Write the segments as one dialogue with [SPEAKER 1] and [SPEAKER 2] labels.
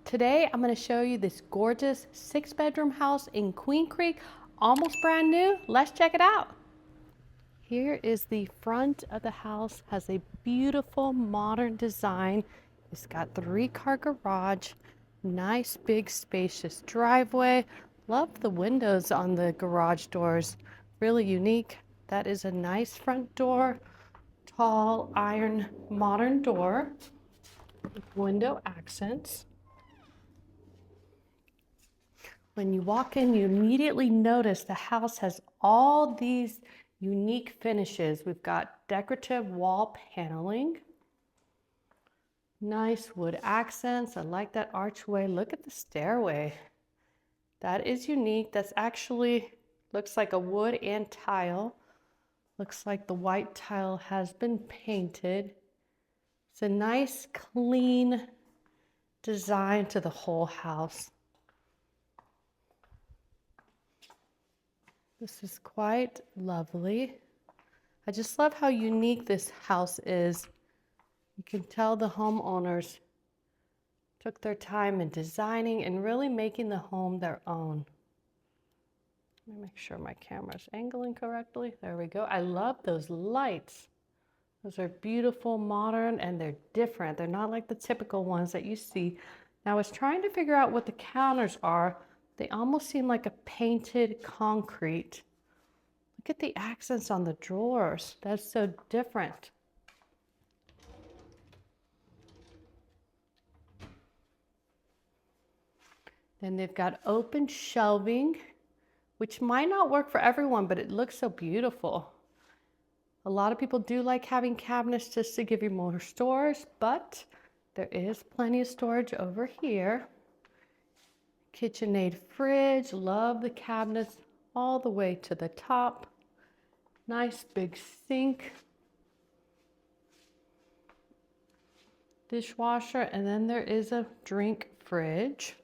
[SPEAKER 1] Today I'm going to show you this gorgeous 6-bedroom house in Queen Creek, almost brand new. Let's check it out. Here is the front of the house. Has a beautiful modern design. It's got 3-car garage, nice big spacious driveway. Love the windows on the garage doors, really unique. That is a nice front door, tall iron modern door with window accents. When you walk in, you immediately notice the house has all these unique finishes. We've got decorative wall paneling, nice wood accents. I like that archway. Look at the stairway. That is unique. That's actually looks like a wood and tile. Looks like the white tile has been painted. It's a nice, clean design to the whole house. This is quite lovely. I just love how unique this house is. You can tell the homeowners took their time in designing and really making the home their own. Let me make sure my camera's angling correctly. There we go. I love those lights. Those are beautiful, modern, and they're different. They're not like the typical ones that you see. Now I was trying to figure out what the counters are. They almost seem like a painted concrete. Look at the accents on the drawers. That's so different. Then they've got open shelving, which might not work for everyone, but it looks so beautiful. A lot of people do like having cabinets just to give you more storage, but there is plenty of storage over here. KitchenAid fridge, love the cabinets all the way to the top. Nice big sink. Dishwasher, and then there is a drink fridge.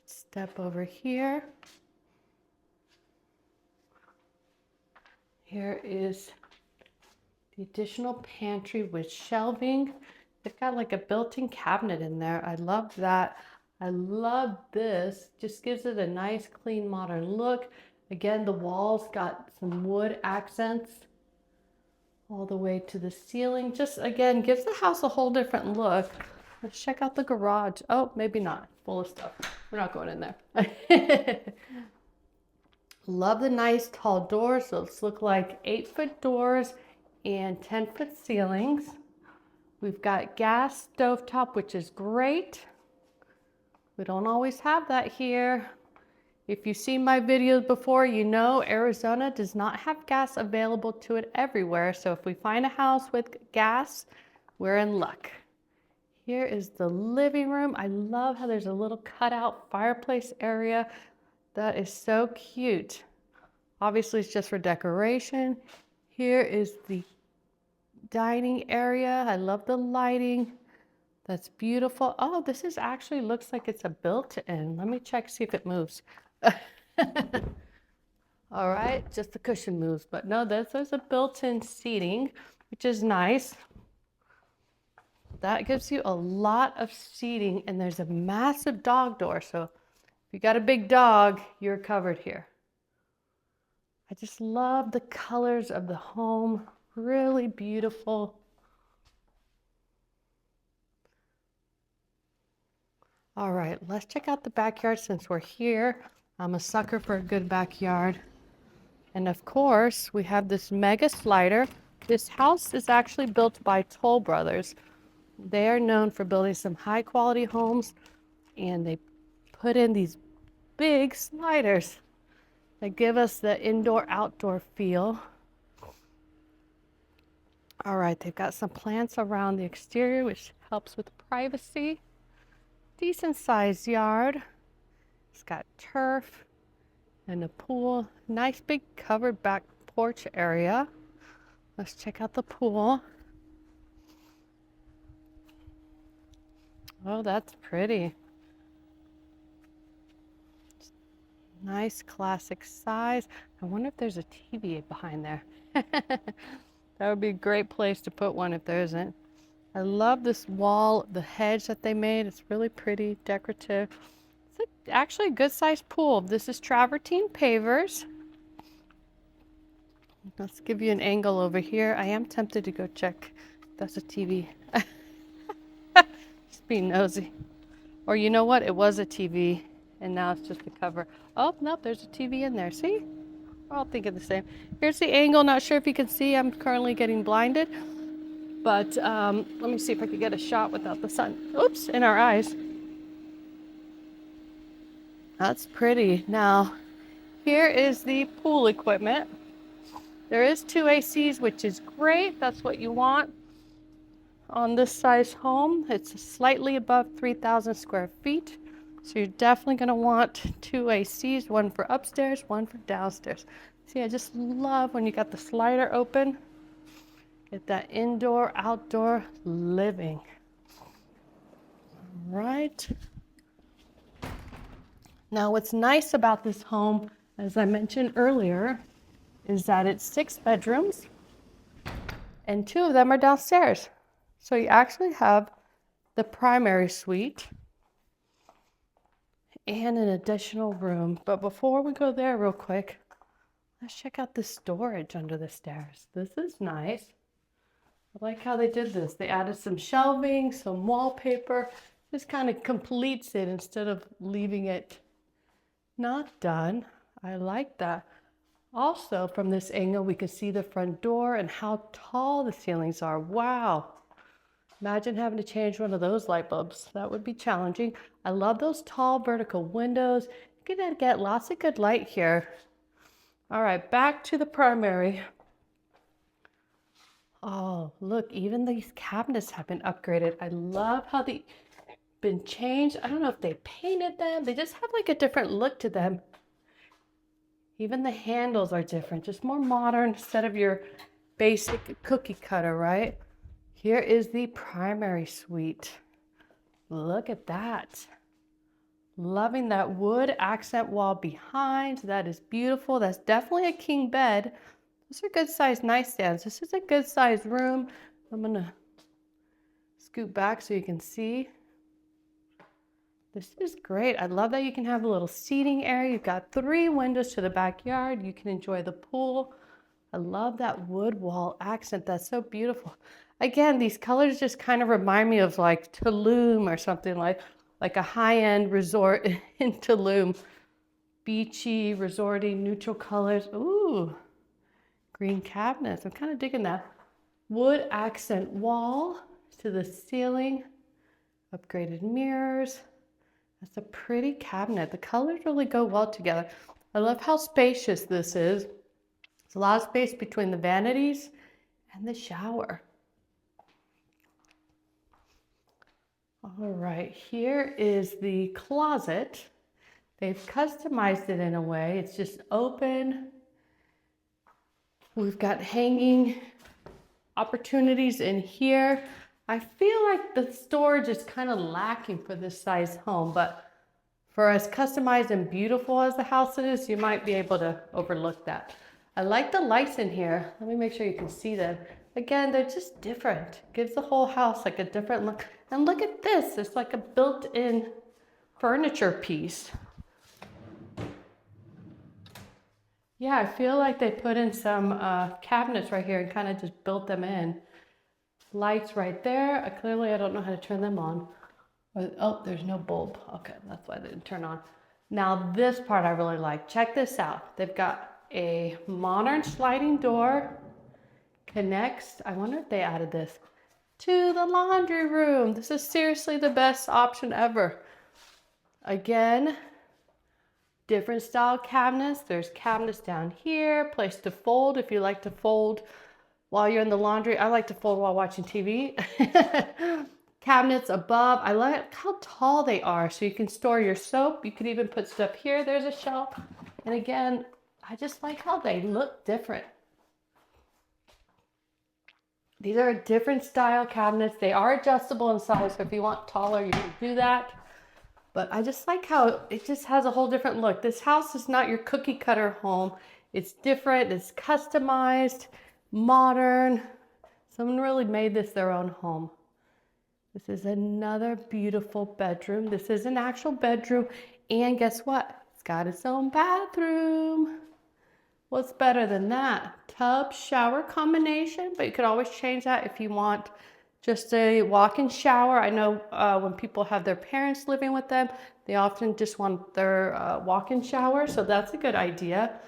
[SPEAKER 1] Let's step over here. Here is the additional pantry with shelving. They've got like a built-in cabinet in there. I love that. I love this. Just gives it a nice, clean, modern look. Again, the walls got some wood accents all the way to the ceiling. Just, again, gives the house a whole different look. Let's check out the garage. Oh, maybe not. Full of stuff. We're not going in there. Love the nice tall doors. Those look like 8-foot doors and 10-foot ceilings. We've got gas stovetop, which is great. We don't always have that here. If you've seen my videos before, you know Arizona does not have gas available to it everywhere. So if we find a house with gas, we're in luck. Here is the living room. I love how there's a little cutout fireplace area. That is so cute. Obviously, it's just for decoration. Here is the dining area. I love the lighting. That's beautiful. Oh, this is actually looks like it's a built-in. Let me check, see if it moves. All right, just the cushion moves, but no, this is a built-in seating, which is nice. That gives you a lot of seating, and there's a massive dog door. So if you got a big dog, you're covered here. I just love the colors of the home. Really beautiful. All right, let's check out the backyard since we're here. I'm a sucker for a good backyard. And of course, we have this mega slider. This house is actually built by Toll Brothers. They are known for building some high quality homes, and they put in these big sliders that give us the indoor-outdoor feel. All right, they've got some plants around the exterior, which helps with privacy. Decent sized yard. It's got turf and a pool. Nice big covered back porch area. Let's check out the pool. Oh, that's pretty. Nice classic size. I wonder if there's a TV behind there. That would be a great place to put one if there isn't. I love this wall, the hedge that they made. It's really pretty, decorative. It's actually a good sized pool. This is travertine pavers. Let's give you an angle over here. I am tempted to go check. That's a TV. Just being nosy. Or you know what? It was a TV and now it's just a cover. Oh, no, there's a TV in there. See? We're all thinking the same. Here's the angle. Not sure if you can see. I'm currently getting blinded. But let me see if I can get a shot without the sun. Oops, in our eyes. That's pretty. Now, here is the pool equipment. There is 2 ACs, which is great. That's what you want on this size home. It's slightly above 3,000 square feet. So you're definitely gonna want 2 ACs, one for upstairs, one for downstairs. See, I just love when you got the slider open. Get that indoor, outdoor living. All right. Now, what's nice about this home, as I mentioned earlier, is that it's 6 bedrooms and 2 of them are downstairs. So you actually have the primary suite and an additional room. But before we go there real quick, let's check out the storage under the stairs. This is nice. I like how they did this. They added some shelving, some wallpaper. This kind of completes it instead of leaving it not done. I like that. Also, from this angle, we can see the front door and how tall the ceilings are. Wow. Imagine having to change one of those light bulbs. That would be challenging. I love those tall vertical windows. You're gonna get lots of good light here. All right, back to the primary. Oh, look, even these cabinets have been upgraded. I love how they've been changed. I don't know if they painted them. They just have like a different look to them. Even the handles are different, just more modern instead of your basic cookie cutter, right? Here is the primary suite. Look at that. Loving that wood accent wall behind. That is beautiful. That's definitely a king bed. Those are good sized nightstands. This is a good sized room. I'm gonna scoot back so you can see. This is great. I love that you can have a little seating area. You've got 3 windows to the backyard. You can enjoy the pool. I love that wood wall accent. That's so beautiful. Again, these colors just kind of remind me of like Tulum or something like a high-end resort in Tulum. Beachy, resorty, neutral colors. Ooh, green cabinets. I'm kind of digging that. Wood accent wall to the ceiling. Upgraded mirrors. That's a pretty cabinet. The colors really go well together. I love how spacious this is. There's a lot of space between the vanities and the shower. All right, here is the closet. They've customized it in a way. It's just open. We've got hanging opportunities in here. I feel like the storage is kind of lacking for this size home, but for as customized and beautiful as the house is, you might be able to overlook that. I like the lights in here. Let me make sure you can see them. Again, they're just different. Gives the whole house like a different look. And look at this, it's like a built-in furniture piece. Yeah, I feel like they put in some cabinets right here and kind of just built them in. Lights right there. Clearly, I don't know how to turn them on. Oh, there's no bulb. Okay, that's why they didn't turn on. Now, this part I really like. Check this out. They've got a modern sliding door. Connects, I wonder if they added this, to the laundry room. This is seriously the best option ever. Again, different style cabinets. There's cabinets down here, place to fold if you like to fold while you're in the laundry. I like to fold while watching TV. Cabinets above. I like how tall they are, so you can store your soap. You could even put stuff here. There's a shelf. And again, I just like how they look different. These are different style cabinets. They are adjustable in size, so if you want taller, you can do that. But I just like how it just has a whole different look. This house is not your cookie cutter home. It's different, it's customized, modern. Someone really made this their own home. This is another beautiful bedroom. This is an actual bedroom. And guess what? It's got its own bathroom. What's better than that? Tub shower combination, but you could always change that if you want just a walk-in shower. I know when people have their parents living with them, they often just want their walk-in shower, so that's a good idea.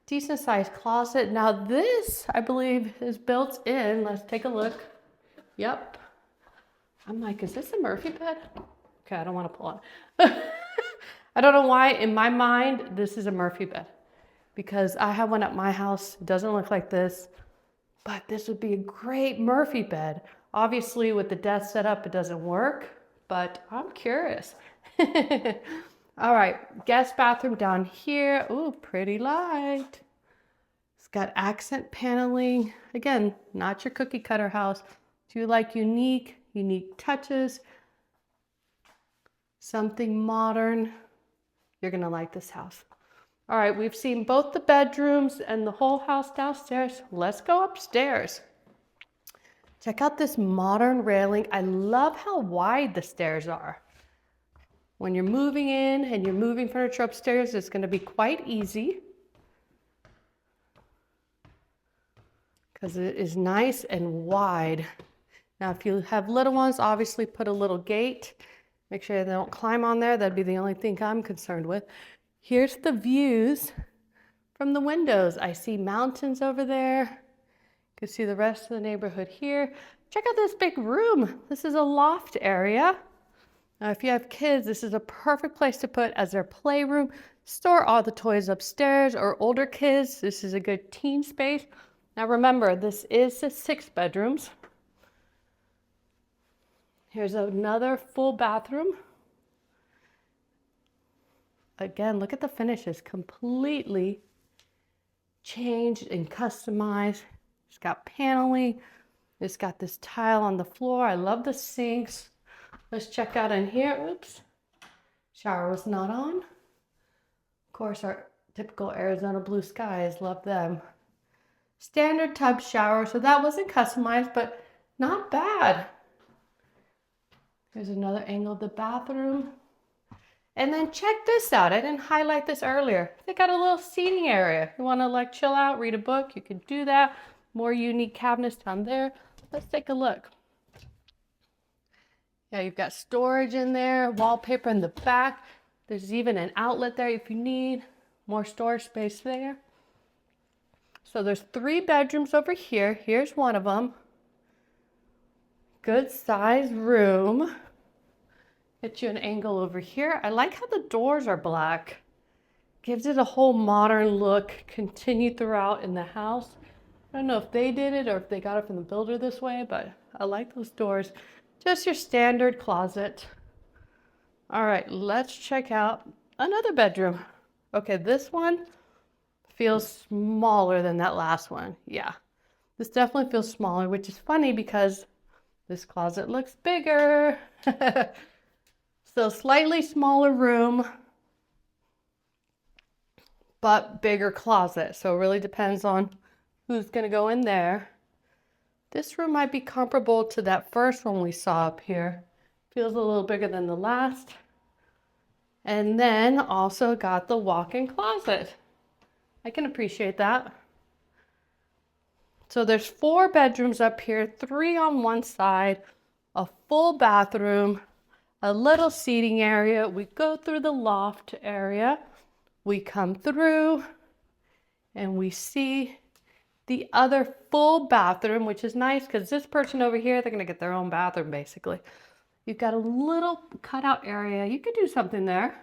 [SPEAKER 1] Decent sized closet. Now this, I believe, is built in. Let's take a look. Yep. I'm like, is this a Murphy bed? Okay, I don't want to pull it. I don't know why, in my mind, this is a Murphy bed. Because I have one at my house. It doesn't look like this, but this would be a great Murphy bed. Obviously, with the desk setup, it doesn't work, but I'm curious. All right, guest bathroom down here. Ooh, pretty light. It's got accent paneling. Again, not your cookie cutter house. Do you like unique touches? Something modern? You're gonna like this house. All right, we've seen both the bedrooms and the whole house downstairs. Let's go upstairs. Check out this modern railing. I love how wide the stairs are. When you're moving in and you're moving furniture upstairs, it's going to be quite easy because it is nice and wide. Now, if you have little ones, obviously put a little gate. Make sure they don't climb on there. That'd be the only thing I'm concerned with. Here's the views from the windows. I see mountains over there. You can see the rest of the neighborhood here. Check out this big room. This is a loft area. Now, if you have kids, this is a perfect place to put as their playroom. Store all the toys upstairs, or older kids. This is a good teen space. Now remember, this is the 6 bedrooms. Here's another full bathroom. Again, look at the finishes, completely changed and customized. It's got paneling. It's got this tile on the floor. I love the sinks. Let's check out in here. Oops, shower was not on. Of course, our typical Arizona blue skies, love them. Standard tub shower, so that wasn't customized, but not bad. Here's another angle of the bathroom. And then check this out. I didn't highlight this earlier. They got a little seating area. You want to like chill out, read a book, you can do that. More unique cabinets down there. Let's take a look. Yeah, you've got storage in there, wallpaper in the back. There's even an outlet there if you need. More storage space there. So there's 3 bedrooms over here. Here's one of them. Good size room. Get you an angle over here. I like how the doors are black. Gives it a whole modern look, continued throughout in the house. I don't know if they did it or if they got it from the builder this way, but I like those doors. Just your standard closet. All right, let's check out another bedroom. Okay, this one feels smaller than that last one. Yeah, this definitely feels smaller, which is funny because this closet looks bigger. So slightly smaller room, but bigger closet. So it really depends on who's gonna go in there. This room might be comparable to that first one we saw up here. Feels a little bigger than the last. And then also got the walk-in closet. I can appreciate that. So there's 4 bedrooms up here, 3 on one side, a full bathroom, a little seating area. We go through the loft area. We come through and we see the other full bathroom, which is nice because this person over here, they're going to get their own bathroom basically. You've got a little cutout area. You could do something there.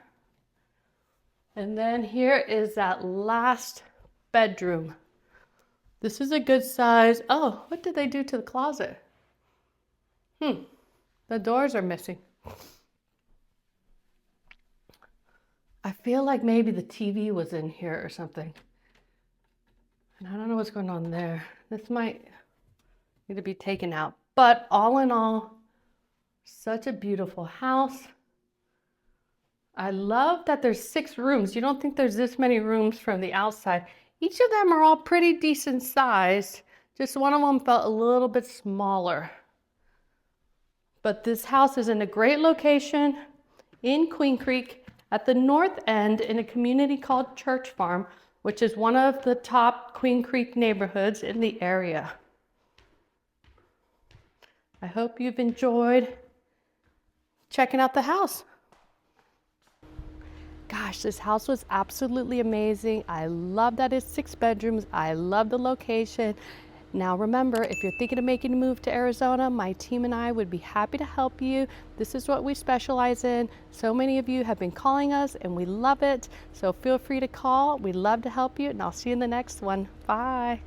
[SPEAKER 1] And then here is that last bedroom. This is a good size. Oh, what did they do to the closet? The doors are missing. I feel like maybe the TV was in here or something. And I don't know what's going on there. This might need to be taken out. But all in all, such a beautiful house. I love that there's 6 rooms. You don't think there's this many rooms from the outside. Each of them are all pretty decent sized. Just one of them felt a little bit smaller. But this house is in a great location in Queen Creek at the north end in a community called Church Farm, which is one of the top Queen Creek neighborhoods in the area. I hope you've enjoyed checking out the house. Gosh, this house was absolutely amazing. I love that it's 6 bedrooms. I love the location. Now remember, if you're thinking of making a move to Arizona, my team and I would be happy to help you. This is what we specialize in. So many of you have been calling us and we love it. So feel free to call. We'd love to help you, and I'll see you in the next one. Bye.